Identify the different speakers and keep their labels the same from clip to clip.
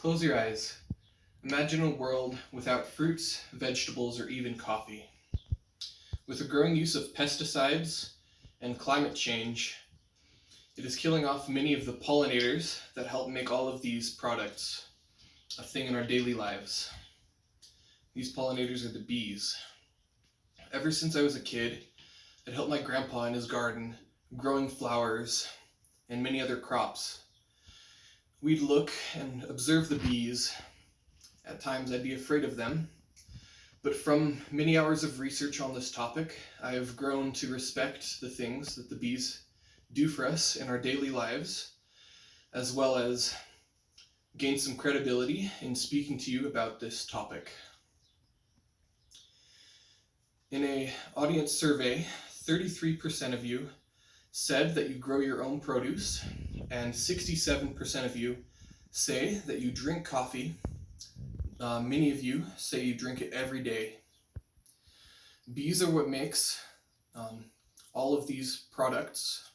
Speaker 1: Close your eyes. Imagine a world without fruits, vegetables, or even coffee. With the growing use of pesticides and climate change, it is killing off many of the pollinators that help make all of these products a thing in our daily lives. These pollinators are the bees. Ever since I was a kid, I'd helped my grandpa in his garden, growing flowers and many other crops. We'd look and observe the bees. At times I'd be afraid of them, but from many hours of research on this topic, I have grown to respect the things that the bees do for us in our daily lives, as well as gain some credibility in speaking to you about this topic. In an audience survey, 33% of you said that you grow your own produce, and 67% of you say that you drink coffee. Many of you say you drink it every day. Bees are what makes all of these products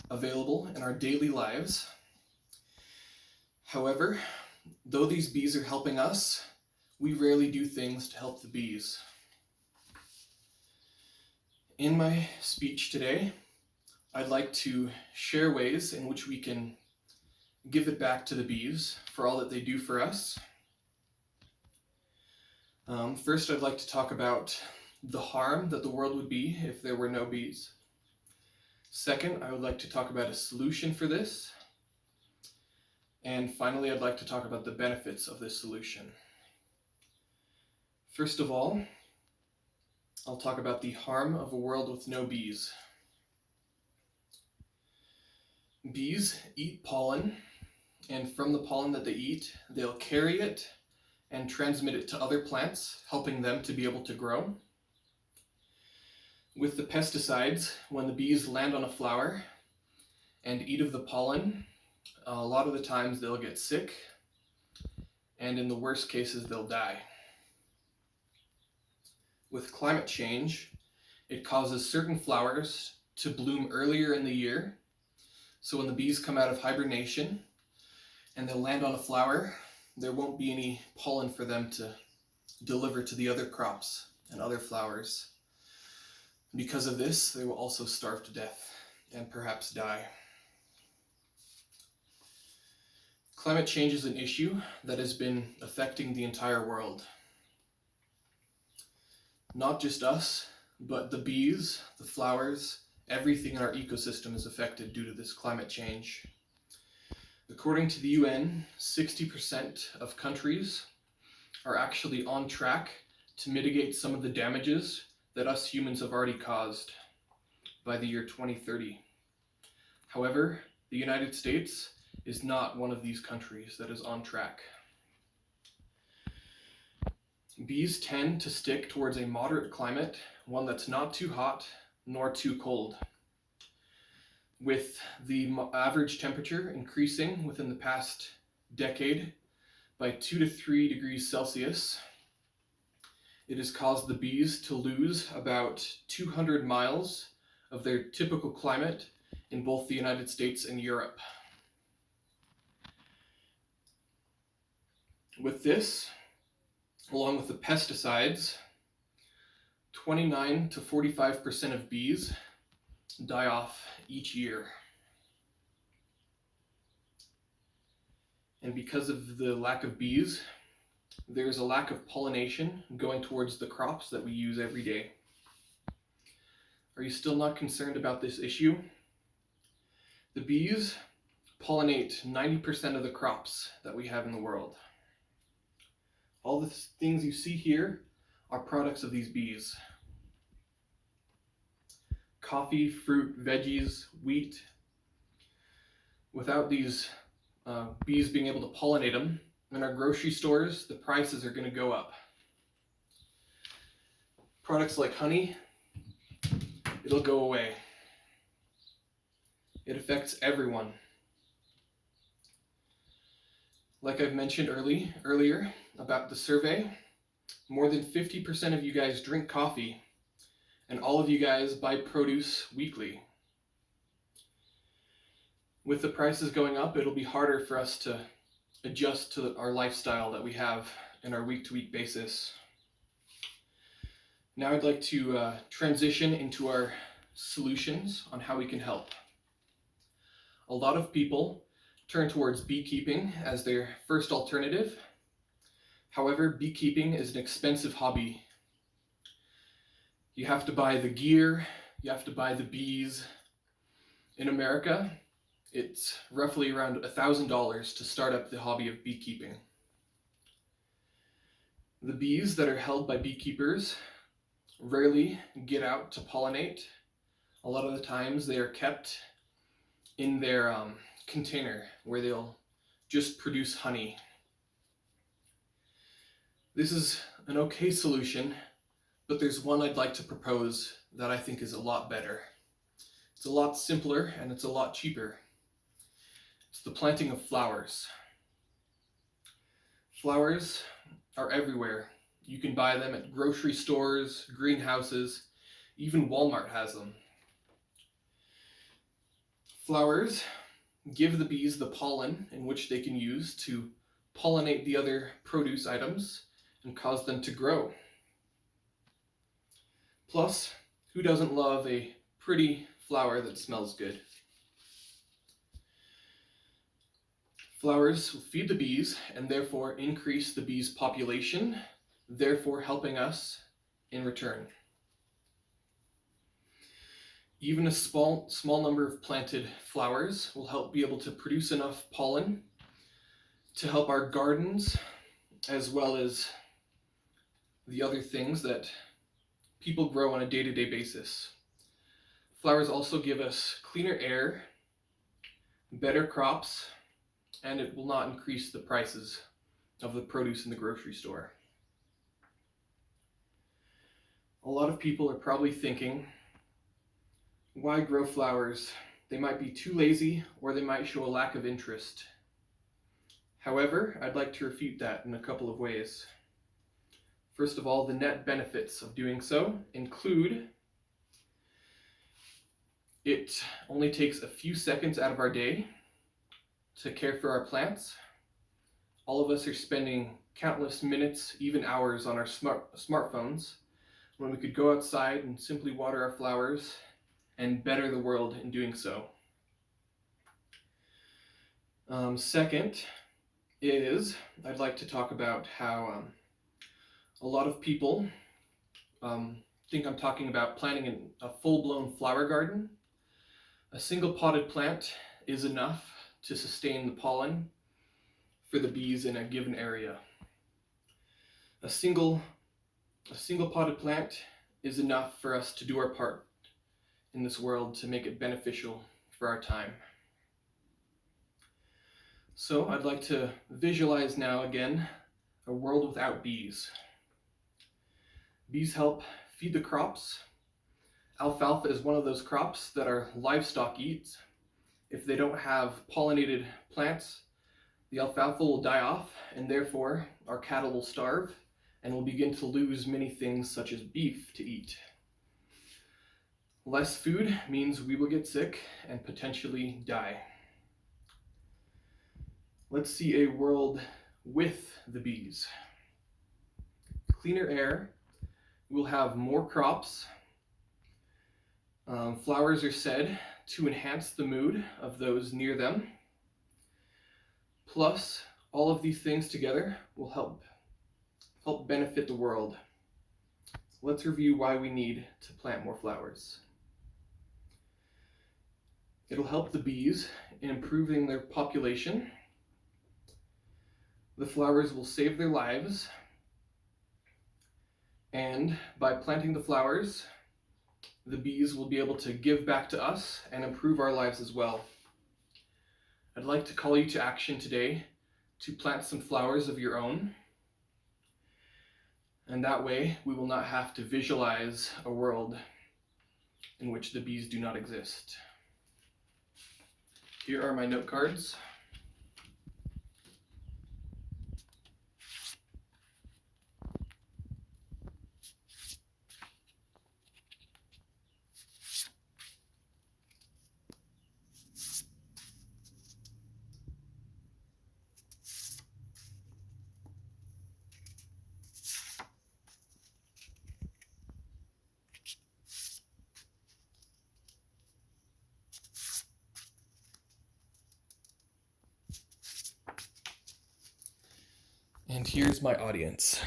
Speaker 1: available in our daily lives. However, though these bees are helping us, we rarely do things to help the bees. In my speech today, I'd like to share ways in which we can give it back to the bees for all that they do for us. First, I'd like to talk about the harm that the world would be if there were no bees. Second, I would like to talk about a solution for this. And finally, I'd like to talk about the benefits of this solution. First of all, I'll talk about the harm of a world with no bees. Bees eat pollen, and from the pollen that they eat, they'll carry it and transmit it to other plants, helping them to be able to grow. With the pesticides, when the bees land on a flower and eat of the pollen, a lot of the times they'll get sick, and in the worst cases, they'll die. With climate change, it causes certain flowers to bloom earlier in the year. So when the bees come out of hibernation and they'll land on a flower, there won't be any pollen for them to deliver to the other crops and other flowers. Because of this, they will also starve to death and perhaps die. Climate change is an issue that has been affecting the entire world. Not just us, but the bees, the flowers, everything in our ecosystem is affected due to this climate change. According to the UN, 60% of countries are actually on track to mitigate some of the damages that us humans have already caused by the year 2030. However, the United States is not one of these countries that is on track. Bees tend to stick towards a moderate climate, one that's not too hot nor too cold. With the average temperature increasing within the past decade by 2 to 3 degrees Celsius, it has caused the bees to lose about 200 miles of their typical climate in both the United States and Europe. With this, along with the pesticides, 29 to 45% of bees die off each year. And because of the lack of bees, there's a lack of pollination going towards the crops that we use every day. Are you still not concerned about this issue? The bees pollinate 90% of the crops that we have in the world. All the things you see here are products of these bees. Coffee, fruit, veggies, wheat. Without these bees being able to pollinate them, in our grocery stores, the prices are going to go up. Products like honey, it'll go away. It affects everyone. Like I've mentioned earlier about the survey, more than 50% of you guys drink coffee, and all of you guys buy produce weekly. With the prices going up, it'll be harder for us to adjust to our lifestyle that we have in our week-to-week basis. Now I'd like to transition into our solutions on how we can help. A lot of people turn towards beekeeping as their first alternative. However, beekeeping is an expensive hobby. You have to buy the gear, you have to buy the bees. In America, it's roughly around $1,000 to start up the hobby of beekeeping. The bees that are held by beekeepers rarely get out to pollinate. A lot of the times they are kept in their container where they'll just produce honey. This is an okay solution, but there's one I'd like to propose that I think is a lot better. It's a lot simpler and it's a lot cheaper. It's the planting of flowers. Flowers are everywhere. You can buy them at grocery stores, greenhouses, even Walmart has them. Flowers give the bees the pollen in which they can use to pollinate the other produce items and cause them to grow. Plus, who doesn't love a pretty flower that smells good? Flowers will feed the bees and therefore increase the bees' population, therefore helping us in return. Even a small number of planted flowers will help be able to produce enough pollen to help our gardens, as well as the other things that people grow on a day-to-day basis. Flowers also give us cleaner air, better crops, and it will not increase the prices of the produce in the grocery store. A lot of people are probably thinking, why grow flowers? They might be too lazy or they might show a lack of interest. However, I'd like to refute that in a couple of ways. First of all, the net benefits of doing so include it only takes a few seconds out of our day to care for our plants. All of us are spending countless minutes, even hours on our smartphones, when we could go outside and simply water our flowers and better the world in doing so. Second is, I'd like to talk about how a lot of people think I'm talking about planting a full-blown flower garden. A single potted plant is enough to sustain the pollen for the bees in a given area. A single potted plant is enough for us to do our part in this world to make it beneficial for our time. So I'd like to visualize now again a world without bees. Bees help feed the crops. Alfalfa is one of those crops that our livestock eats. If they don't have pollinated plants, the alfalfa will die off, and therefore our cattle will starve and will begin to lose many things such as beef to eat. Less food means we will get sick and potentially die. Let's see a world with the bees. Cleaner air. We'll have more crops. Flowers are said to enhance the mood of those near them. Plus, all of these things together will help benefit the world. Let's review why we need to plant more flowers. It'll help the bees in improving their population. The flowers will save their lives. And by planting the flowers, the bees will be able to give back to us and improve our lives as well. I'd like to call you to action today to plant some flowers of your own. And that way we will not have to visualize a world in which the bees do not exist. Here are my note cards. And here's my audience.